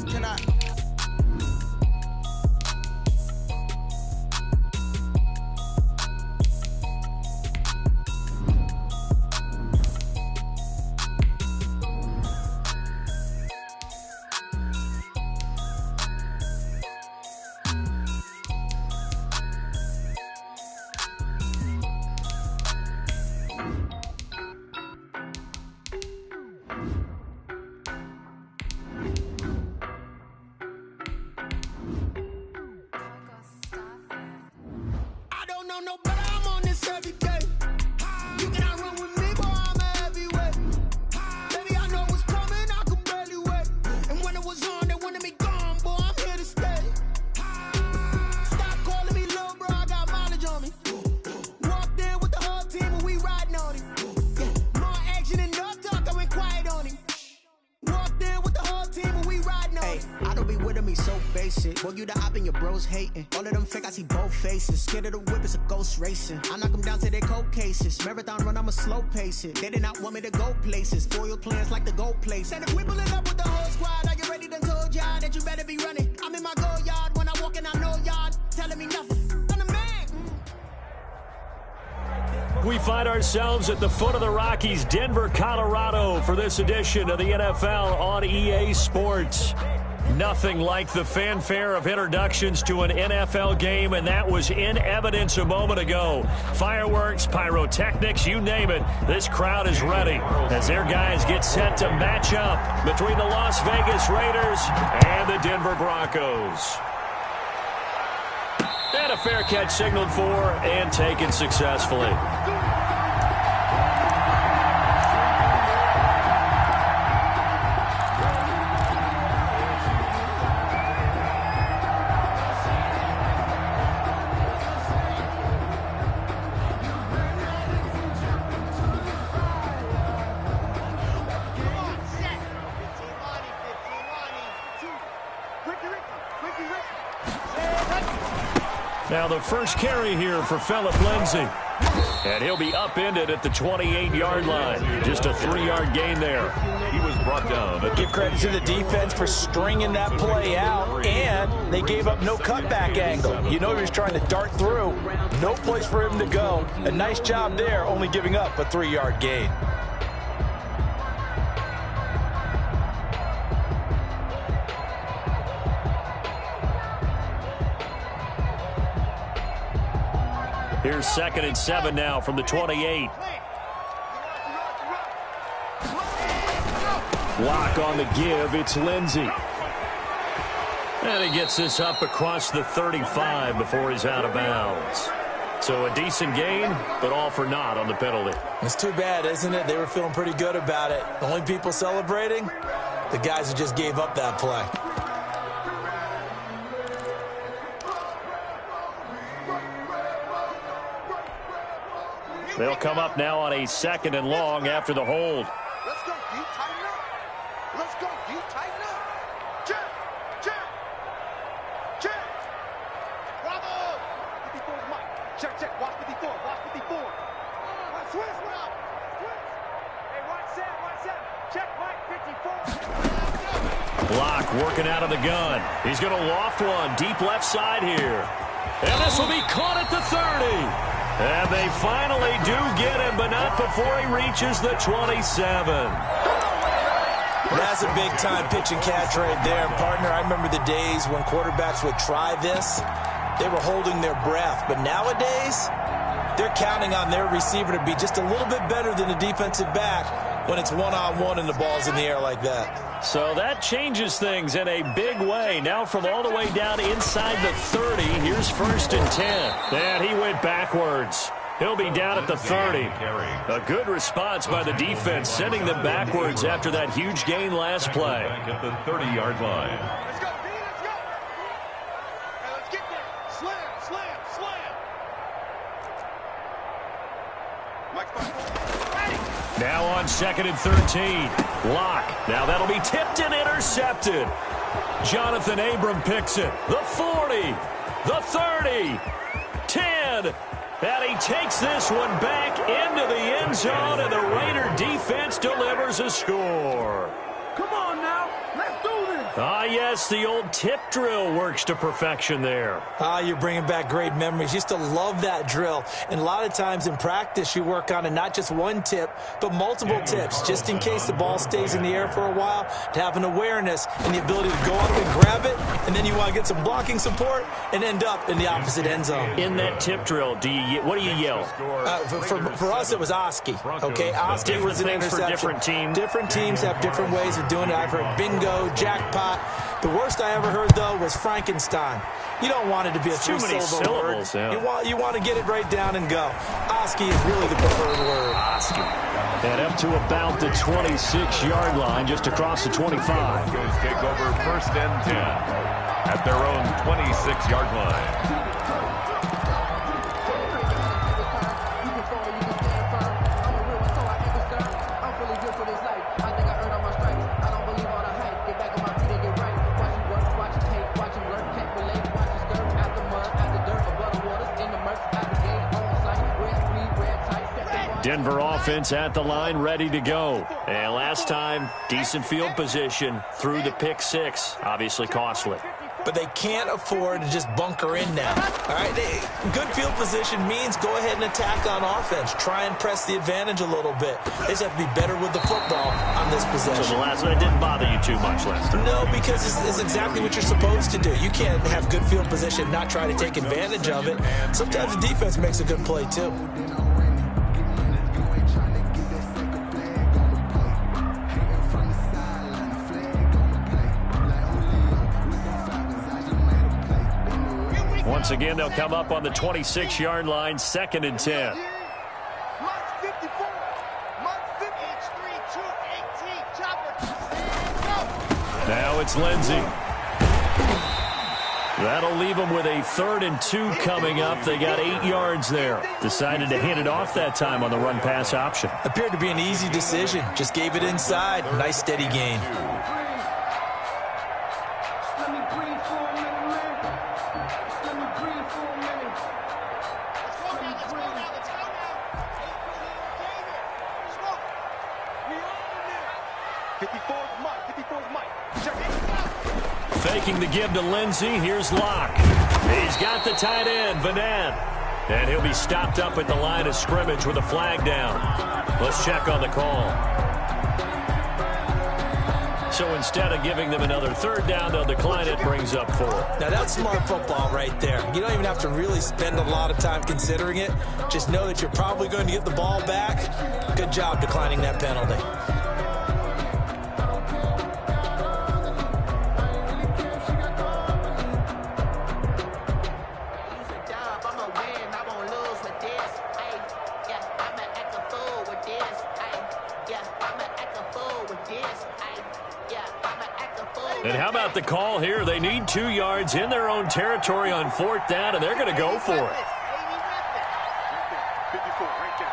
Can I? No, but I'm on this every day. You cannot run with me, boy, I'm a heavyweight. Baby, I know what's coming, I could barely wait. And when it was on, they wanted me gone, boy, I'm here to stay. Stop calling me little bro, I got mileage on me. Walked in with the whole team and we riding on him. More action than no talk, I went quiet on him. Walked in with the whole team and we riding on him. I don't be with me so basic. Boy, you the op and your bros hating. All of them fake, I see both faces. Scared of the whip, it's a ghost racing. I knock them down to their cold cases. Marathon run, I'ma slow pace it. They did not want me to go places. Foil plans like the go place. And if we pulling up with the whole squad, are you ready? Done told y'all that you better be running. I'm in my go yard. When I walk in, I know y'all telling me nothing. I'm the man. We find ourselves at the foot of the Rockies, Denver, Colorado, for this edition of the NFL on EA Sports. Nothing like the fanfare of introductions to an NFL game, and that was in evidence a moment ago. Fireworks, pyrotechnics, you name it. This crowd is ready as their guys get set to match up between the Las Vegas Raiders and the Denver Broncos. And a fair catch signaled for and taken successfully. Now the first carry here for Phillip Lindsay. And he'll be upended at the 28-yard line. Just a 3-yard gain there. He was brought down. Give credit to the defense for stringing that play out, and they gave up no cutback angle. You know he was trying to dart through. No place for him to go. A nice job there, only giving up a 3-yard gain. Here's 2nd and 7 now from the 28. Lock on the give. It's Lindsay. And he gets this up across the 35 before he's out of bounds. So a decent gain, but all for naught on the penalty. It's too bad, isn't it? They were feeling pretty good about it. The only people celebrating, the guys who just gave up that play. They'll come up now on a 2nd and long after the hold. Let's go, D. Tighten up. Let's go, D. Tighten up. Check. Check. Check. Bravo. 54 is Mike. Check, check. Watch 54. Watch 54. Switch now. Switch. Hey, watch Sam. Check Mike 54. Block working out of the gun. He's going to loft one deep left side here. And this will be caught at the 30. And they finally do get him, but not before he reaches the 27. That's a big-time pitch and catch right there, partner. I remember the days when quarterbacks would try this. They were holding their breath. But nowadays, they're counting on their receiver to be just a little bit better than the defensive back when it's one-on-one and the ball's in the air like that. So that changes things in a big way. Now from all the way down inside the 30, here's 1st and 10. And he went backwards. He'll be down at the 30. A good response by the defense, sending them backwards after that huge gain last play. Back at the 30-yard line. Let's go, D. Let's go. Hey, let's get there. Slam, slam, slam. Mike's fine. Now on 2nd and 13. Lock. Now that'll be tipped and intercepted. Jonathan Abram picks it. The 40. The 30. 10. And he takes this one back into the end zone, and the Raider defense delivers a score. Come on now. Let's do this. Ah, yes, the old tip drill works to perfection there. Ah, you're bringing back great memories. Used to love that drill. And a lot of times in practice, you work on it, not just one tip, but multiple tips, just in case the ball stays in the air for a while, to have an awareness and the ability to go up and grab it, and then you want to get some blocking support and end up in the opposite end zone. In that tip drill, what do you yell? For us, it was Oski. Okay, Oski was an interception. For different teams. Different teams have different ways of doing it. I've heard bingo, jackpot. The worst I ever heard, though, was Frankenstein. You don't want it to be a three-syllable word. Yeah. You want to get it right down and go. Oski is really the preferred word. Oski. And up to about the 26-yard line, just across the 25. Broncos take over 1st and 10 at their own 26-yard line. Denver offense at the line, ready to go. And last time, decent field position through the pick six. Obviously costly. But they can't afford to just bunker in now. All right, good field position means go ahead and attack on offense. Try and press the advantage a little bit. They just have to be better with the football on this possession. So the last one, it didn't bother you too much last time. No, because it's exactly what you're supposed to do. You can't have good field position and not try to take advantage of it. Sometimes the defense makes a good play, too. Once again, they'll come up on the 26-yard line, 2nd and 10. Now it's Lindsey. That'll leave them with a 3rd and 2 coming up. They got 8 yards there. Decided to hand it off that time on the run-pass option. Appeared to be an easy decision. Just gave it inside. Nice, steady gain. Faking the give to Lindsey. Here's Locke. He's got the tight end, Vanette. And he'll be stopped up at the line of scrimmage with a flag down. Let's check on the call. So instead of giving them another 3rd down, they'll decline it. Brings up 4. Now, that's smart football right there. You don't even have to really spend a lot of time considering it. Just know that you're probably going to get the ball back. Good job declining that penalty. And how about the call here? They need 2 yards in their own territory on 4th down, and they're going to go for it. 54, right there,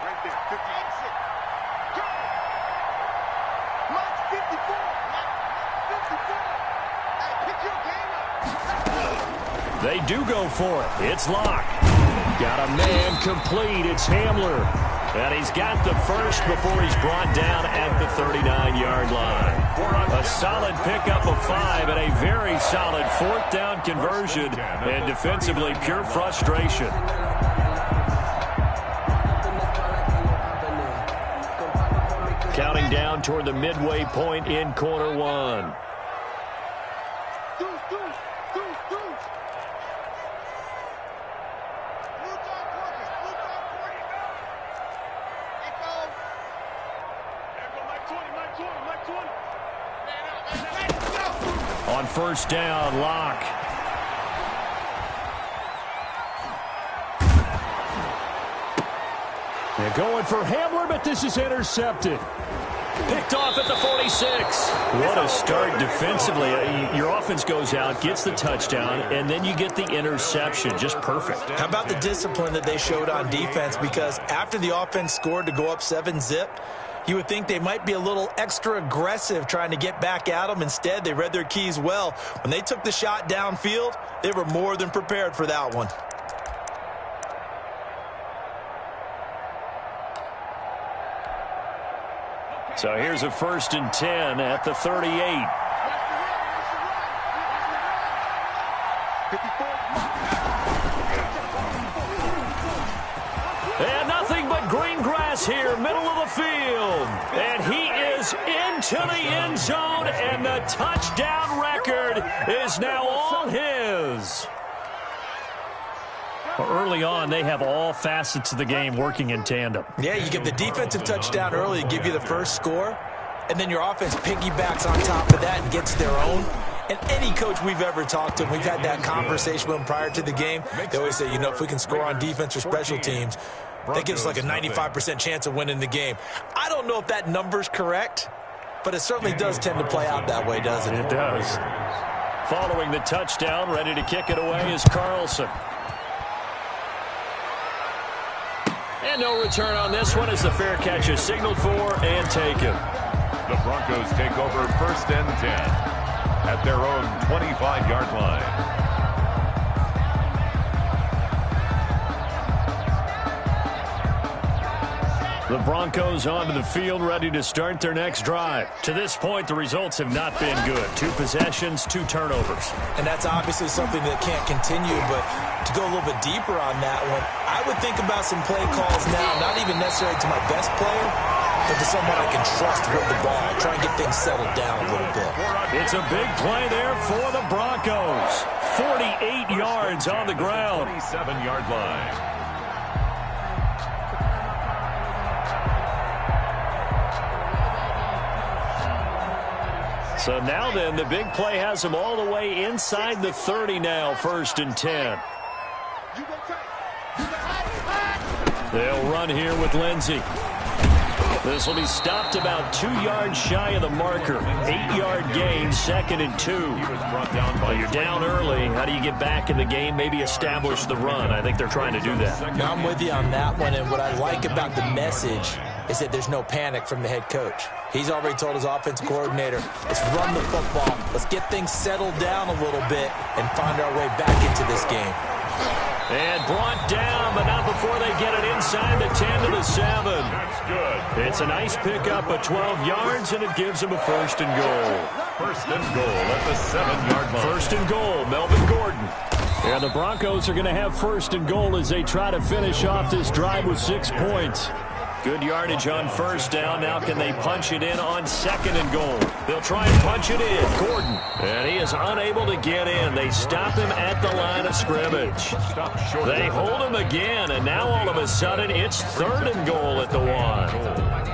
50. They do go for it. It's Locke. Got a man complete. It's Hamler. And he's got the first before he's brought down at the 39-yard line. A solid pickup of 5 and a very solid 4th down conversion. And defensively, pure frustration. Counting down toward the midway point in quarter 1. On 1st down, Locke. They're going for Hamler, but this is intercepted. Picked off at the 46. What a start defensively. Your offense goes out, gets the touchdown, and then you get the interception. Just perfect. How about the discipline that they showed on defense? Because after the offense scored to go up 7-zip, you would think they might be a little extra aggressive trying to get back at them. Instead, they read their keys well. When they took the shot downfield, they were more than prepared for that one. So here's a 1st and 10 at the 38. And nothing but green grass here, middle of the field. And he is into the end zone, and the touchdown record is now all his. Early on, they have all facets of the game working in tandem. Yeah, you get the defensive touchdown early to give you the first score, and then your offense piggybacks on top of that and gets their own. And any coach we've ever talked to, we've had that conversation with them prior to the game, they always say, you know, if we can score on defense or special teams, that gives us like a 95% chance of winning the game. I don't know if that number's correct, but it certainly does tend to play out that way, doesn't it? It does. Following the touchdown, ready to kick it away is Carlson. And no return on this one as the fair catch is signaled for and taken. The Broncos take over 1st and 10 at their own 25-yard line. The Broncos onto the field, ready to start their next drive. To this point, the results have not been good. 2 possessions, 2 turnovers. And that's obviously something that can't continue, but to go a little bit deeper on that one, I would think about some play calls now, not even necessarily to my best player, but to someone I can trust with the ball. Try and get things settled down a little bit. It's a big play there for the Broncos. 48 yards on the ground. 27-yard line. So now then, the big play has them all the way inside the 30 now, 1st and 10. They'll run here with Lindsey. This will be stopped about 2 yards shy of the marker. 8-yard gain, 2nd and 2. Well, you're down early. How do you get back in the game? Maybe establish the run. I think they're trying to do that. Now, I'm with you on that one, and what I like about the message is that there's no panic from the head coach. He's already told his offensive coordinator, let's run the football. Let's get things settled down a little bit and find our way back into this game. And brought down, but not before they get it inside the 10 to the 7. That's good. It's a nice pickup of 12 yards, and it gives them a 1st and goal. 1st and goal at the 7-yard line. 1st and goal, Melvin Gordon. And the Broncos are going to have 1st and goal as they try to finish off this drive with 6 points. Good yardage on 1st down. Now can they punch it in on 2nd and goal? They'll try and punch it in. Gordon. And he is unable to get in. They stop him at the line of scrimmage. They hold him again, and now all of a sudden it's 3rd and goal at the 1.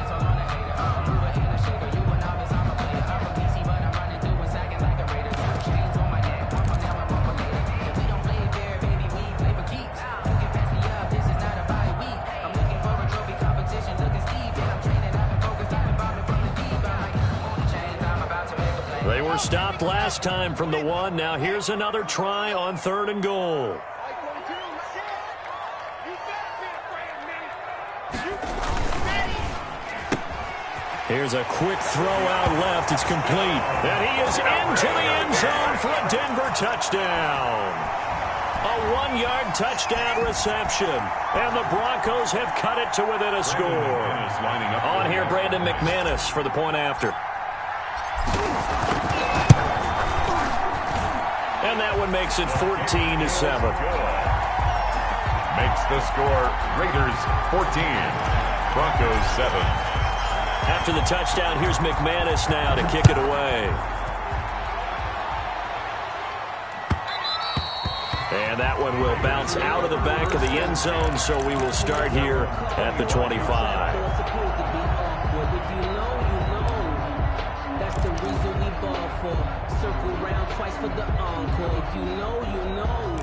They were stopped last time from the 1. Now here's another try on 3rd and goal. Here's a quick throw out left. It's complete. And he is into the end zone for a Denver touchdown. A 1-yard touchdown reception. And the Broncos have cut it to within a score. On here, Brandon McManus for the point after. And that one makes it 14-7. Makes the score Raiders 14, Broncos 7. After the touchdown, here's McManus now to kick it away. And that one will bounce out of the back of the end zone, so we will start here at the 25. Circle round twice for the encore. If you know, you know.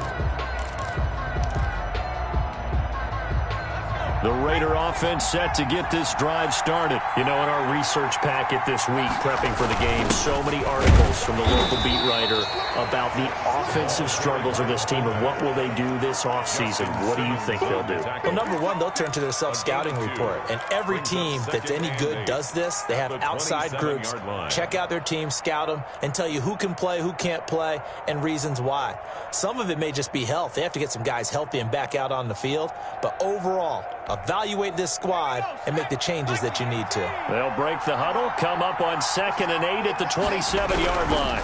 The Raider offense set to get this drive started. You know, in our research packet this week, prepping for the game, so many articles from the local beat writer about the offensive struggles of this team and what will they do this offseason. What do you think they'll do? Well, number one, they'll turn to their self-scouting report. And every team that's any good does this. They have outside groups. Check out their team, scout them, and tell you who can play, who can't play, and reasons why. Some of it may just be health. They have to get some guys healthy and back out on the field. But overall, evaluate this squad and make the changes that you need to. They'll break the huddle, come up on 2nd and 8 at the 27-yard line.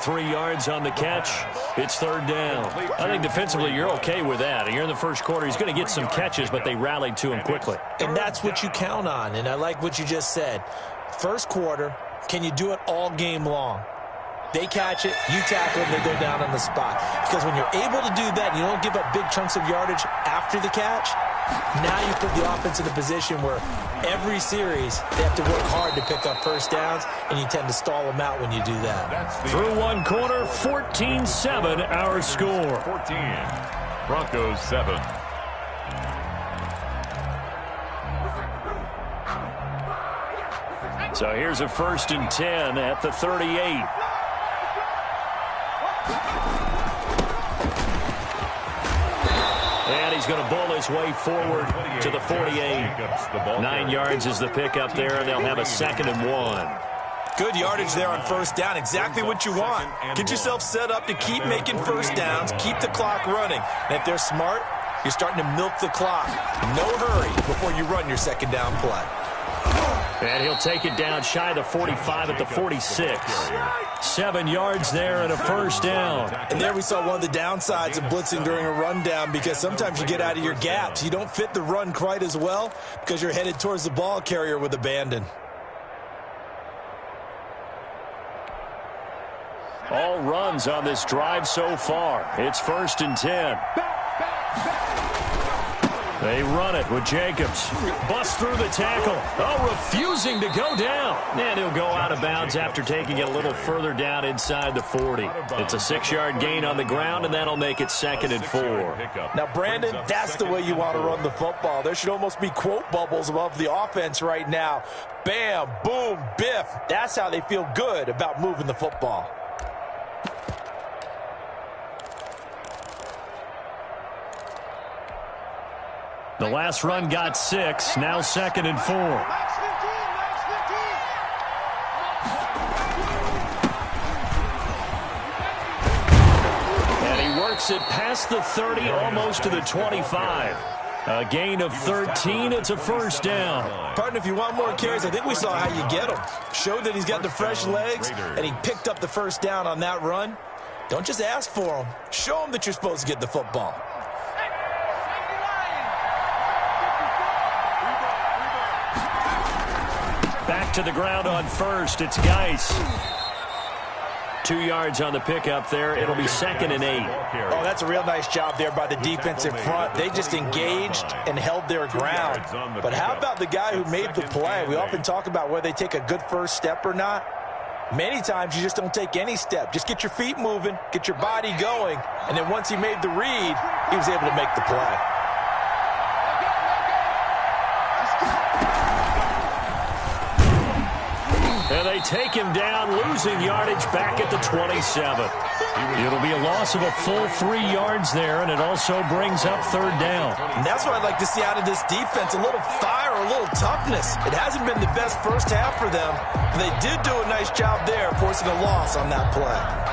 3 yards on the catch. It's third down. I think defensively you're okay with that. You're in the first quarter. He's going to get some catches, but they rallied to him quickly. And that's what you count on, and I like what you just said. First quarter, can you do it all game long? They catch it, you tackle them, they go down on the spot. Because when you're able to do that and you don't give up big chunks of yardage after the catch, now you put the offense in a position where every series they have to work hard to pick up first downs, and you tend to stall them out when you do that. Through one quarter, 14-7 our score. 14, Broncos 7. So here's a 1st and 10 at the 38. And he's going to bull his way forward to the 48. 9 yards is the pickup there, and they'll have a 2nd and 1. Good yardage there on first down. Exactly what you want. Get yourself set up to keep making first downs, keep the clock running. And if they're smart, you're starting to milk the clock. No hurry before you run your 2nd down play. And he'll take it down shy of the 45 at the 46. 7 yards there and a 1st down. And there we saw one of the downsides of blitzing during a rundown, because sometimes you get out of your gaps. You don't fit the run quite as well because you're headed towards the ball carrier with abandon. All runs on this drive so far. It's 1st and 10. They run it with Jacobs. Busts through the tackle. Oh, refusing to go down. And he'll go out of bounds after taking it a little further down inside the 40. It's a 6-yard gain on the ground, and that'll make it 2nd and 4. Now, Brandon, that's the way you want to run the football. There should almost be quote bubbles above the offense right now. Bam, boom, biff. That's how they feel good about moving the football. The last run got 6. Now 2nd and 4. And he works it past the 30, almost to the 25. A gain of 13. It's a 1st down. Partner, if you want more carries, I think we saw how you get him. Showed that he's got the fresh legs, and he picked up the 1st down on that run. Don't just ask for him. Show him that you're supposed to get the football. Back to the ground on 1st. It's Geis. 2 yards on the pickup there. It'll be 2nd and 8. Oh, that's a real nice job there by the defensive front. They just engaged and held their ground. But how about the guy who made the play? We often talk about whether they take a good first step or not. Many times you just don't take any step. Just get your feet moving, get your body going, and then once he made the read, he was able to make the play. And they take him down, losing yardage back at the 27. It'll be a loss of a full 3 yards there, and it also brings up 3rd down. And that's what I'd like to see out of this defense, a little fire, a little toughness. It hasn't been the best first half for them, but they did do a nice job there, forcing a loss on that play.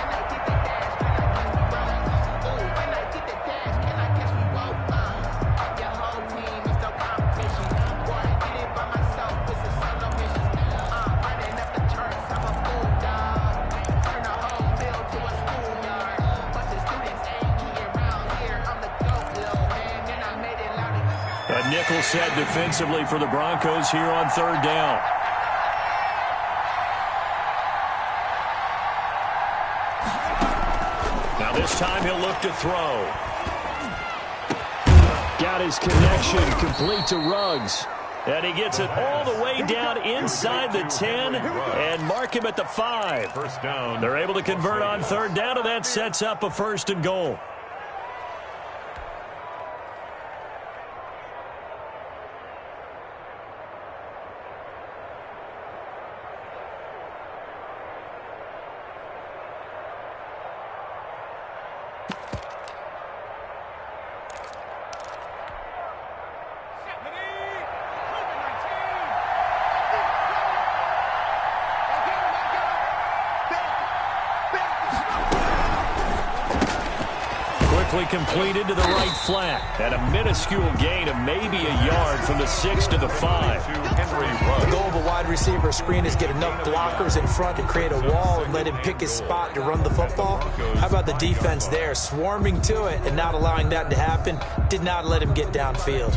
Nickel set defensively for the Broncos here on 3rd down. Now this time he'll look to throw. Got his connection complete to Ruggs. And he gets it all the way down inside the 10 and mark him at the 5. First down. They're able to convert on 3rd down, and that sets up a 1st and goal. quickly completed to the right flat. And a minuscule gain of maybe a yard from the 6 to the 5. The goal of a wide receiver screen is get enough blockers in front to create a wall and let him pick his spot to run the football. How about the defense there, swarming to it and not allowing that to happen? Did not let him get downfield.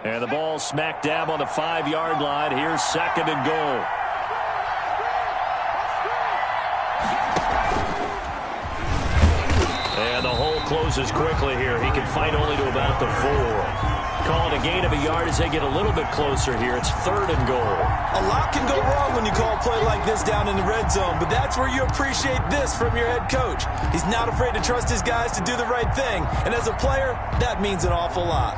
And the ball smack dab on the 5-yard line. Here's 2nd and goal. And the hole closes quickly here. He can fight only to about the 4. Call it a gain of a yard as they get a little bit closer here. It's 3rd and goal. A lot can go wrong when you call a play like this down in the red zone, but that's where you appreciate this from your head coach. He's not afraid to trust his guys to do the right thing, and as a player, that means an awful lot.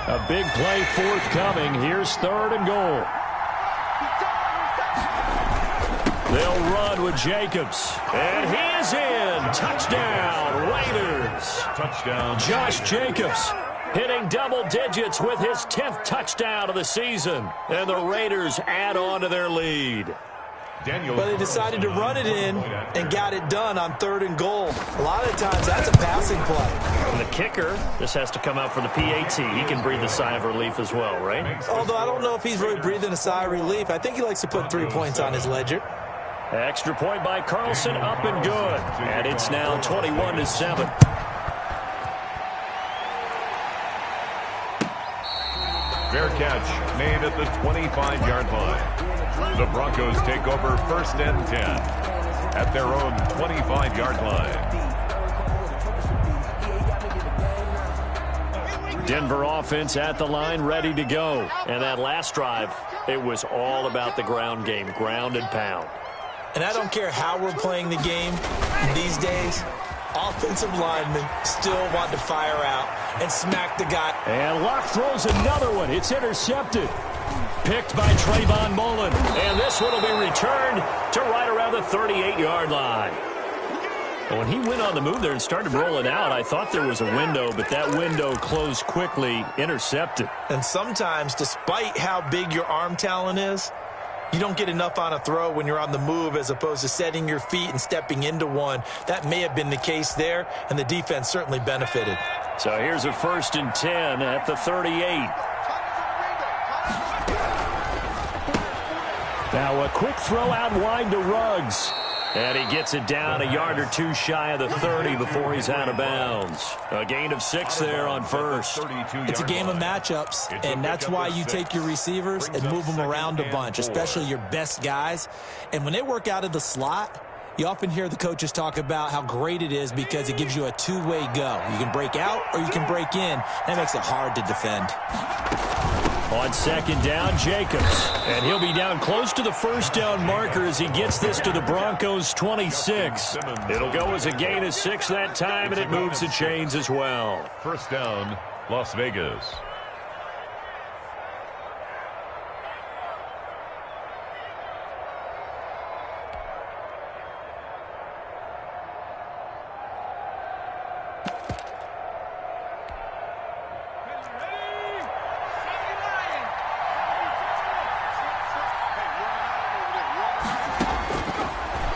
A big play forthcoming. Here's 3rd and goal. They'll run with Jacobs. And he is in. Touchdown, Raiders. Touchdown. Josh Jacobs hitting double digits with his 10th touchdown of the season. And the Raiders add on to their lead. But they decided to run it in and got it done on 3rd and goal. A lot of times that's a passing play. And the kicker, this has to come out for the PAT. He can breathe a sigh of relief as well, right? Although I don't know if he's really breathing a sigh of relief. I think he likes to put 3 points on his ledger. Extra point by Carlson, up and good. And it's now 21-7. Fair catch made at the 25-yard line. The Broncos take over 1st and 10 at their own 25-yard line. Denver offense at the line, ready to go. And that last drive, it was all about the ground game, ground and pound. And I don't care how we're playing the game these days, offensive linemen still want to fire out and smack the guy. And Locke throws another one. It's intercepted. Picked by Trayvon Mullen. And this one will be returned to right around the 38-yard line. When he went on the move there and started rolling out, I thought there was a window, but that window closed quickly, intercepted. And sometimes, despite how big your arm talent is, you don't get enough on a throw when you're on the move as opposed to setting your feet and stepping into one. That may have been the case there, and the defense certainly benefited. So here's a 1st and 10 at the 38. Now a quick throw out wide to Ruggs. And he gets it down a yard or two shy of the 30 before he's out of bounds. A gain of 6 there on 1st. It's a game of matchups, and that's why you take your receivers and move them around a bunch, especially your best guys. And when they work out of the slot, you often hear the coaches talk about how great it is because it gives you a two-way go. You can break out or you can break in. That makes it hard to defend. On 2nd down, Jacobs. And he'll be down close to the 1st down marker as he gets this to the Broncos' 26. It'll go as a gain of 6 that time, and it moves the chains as well. 1st down, Las Vegas.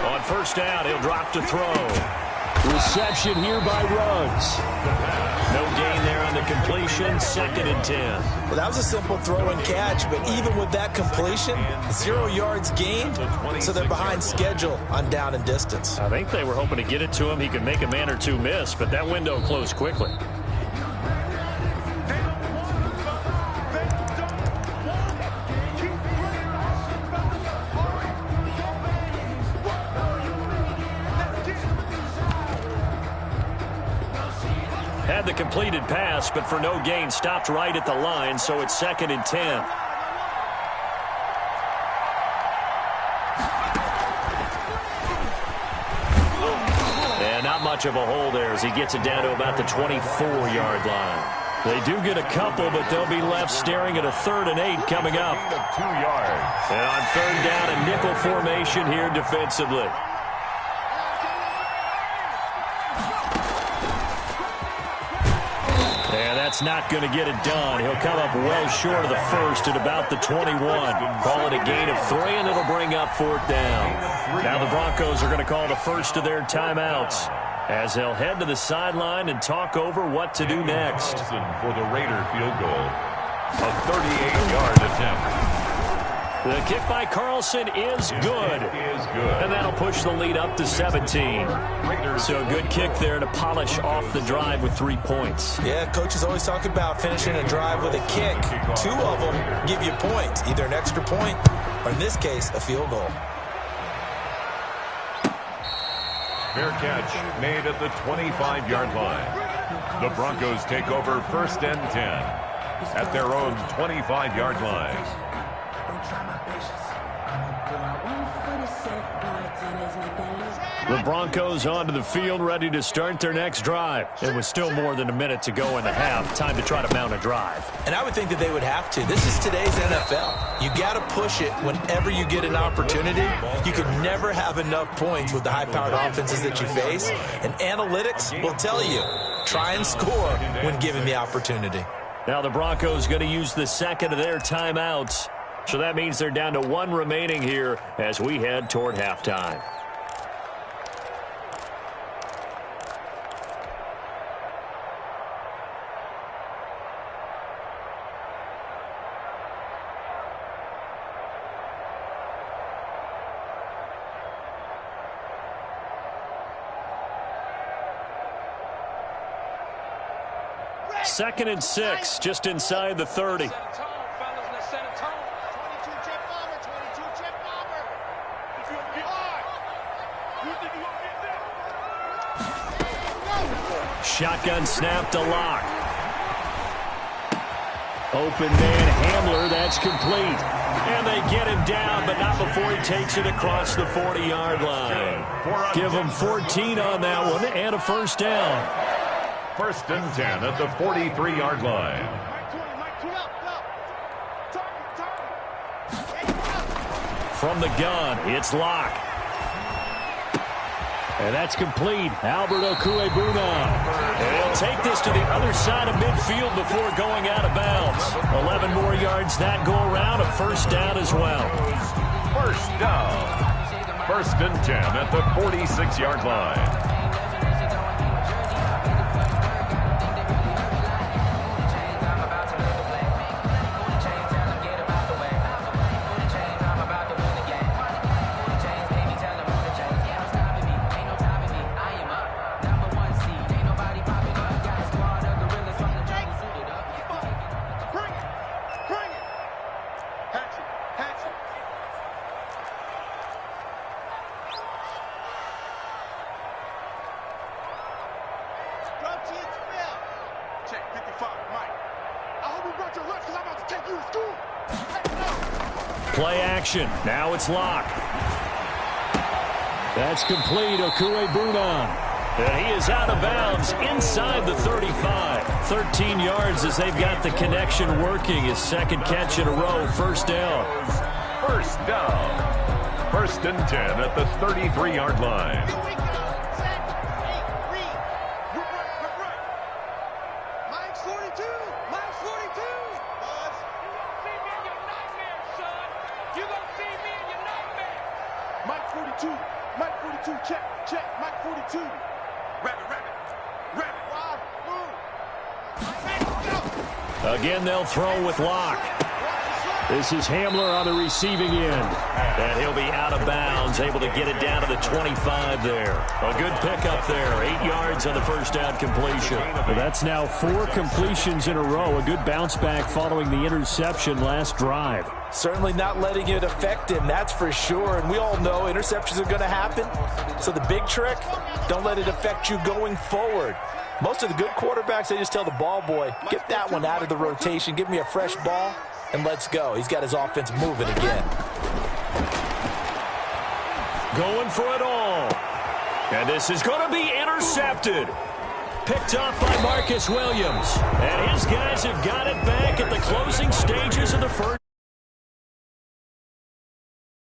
On 1st down, he'll drop to throw. Reception here by Ruggs. No gain there on the completion. 2nd and 10. Well, that was a simple throw and catch, but even with that completion, 0 yards gained, so they're behind schedule on down and distance. I think they were hoping to get it to him. He could make a man or two miss, but that window closed quickly. Had the completed pass, but for no gain, stopped right at the line, so it's 2nd and 10. And not much of a hole there as he gets it down to about the 24-yard line. They do get a couple, but they'll be left staring at a 3rd and 8 coming up. 2 yards. And on 3rd down, a nickel formation here defensively. And that's not going to get it done. He'll come up well short of the first at about the 21. Call it a gain of 3, and it'll bring up 4th down. Now the Broncos are going to call the first of their timeouts, as they'll head to the sideline and talk over what to do next. For the Raider field goal, a 38-yard attempt. The kick by Carlson is good. And that'll push the lead up to 17. So a good kick there to polish off the drive with 3 points. Yeah, coaches always talk about finishing a drive with a kick. 2 of them give you points, either an extra point or, in this case, a field goal. Fair catch made at the 25-yard line. The Broncos take over 1st and 10 at their own 25-yard line. The Broncos onto the field, ready to start their next drive. It was still more than a minute to go in the half. Time to try to mount a drive. And I would think that they would have to. This is today's NFL. You got to push it whenever you get an opportunity. You can never have enough points with the high-powered offenses that you face. And analytics will tell you, try and score when given the opportunity. Now the Broncos going to use the second of their timeouts. So that means they're down to 1 remaining here as we head toward halftime. Second and 6, just inside the 30. Shotgun snap to Locke. Open man Hamler, that's complete. And they get him down, but not before he takes it across the 40-yard line. Give him 14 on that one and a 1st down. 1st and 10 at the 43-yard line. From the gun, it's Locke. And that's complete. Albert Okwuegbunam. And he'll take this to the other side of midfield before going out of bounds. 11 more yards that go around, a 1st down as well. 1st down. 1st and 10 at the 46-yard line. Play action. Now it's Locke. That's complete. Okwuegbunam. And he is out of bounds inside the 35. 13 yards as they've got the connection working. His 2nd catch in a row. 1st down. 1st down. 1st and 10 at the 33-yard line. Again, they'll throw with Locke. This is Hamler on the receiving end. And he'll be out of bounds, able to get it down to the 25 there. A good pickup there. 8 yards on the 1st down completion. Well, that's now 4 completions in a row. A good bounce back following the interception last drive. Certainly not letting it affect him, that's for sure. And we all know interceptions are going to happen. So the big trick, don't let it affect you going forward. Most of the good quarterbacks, they just tell the ball boy, get that one out of the rotation, give me a fresh ball, and let's go. He's got his offense moving again. Going for it all. And this is going to be intercepted. picked off by Marcus Williams. And his guys have got it back at the closing stages of the first.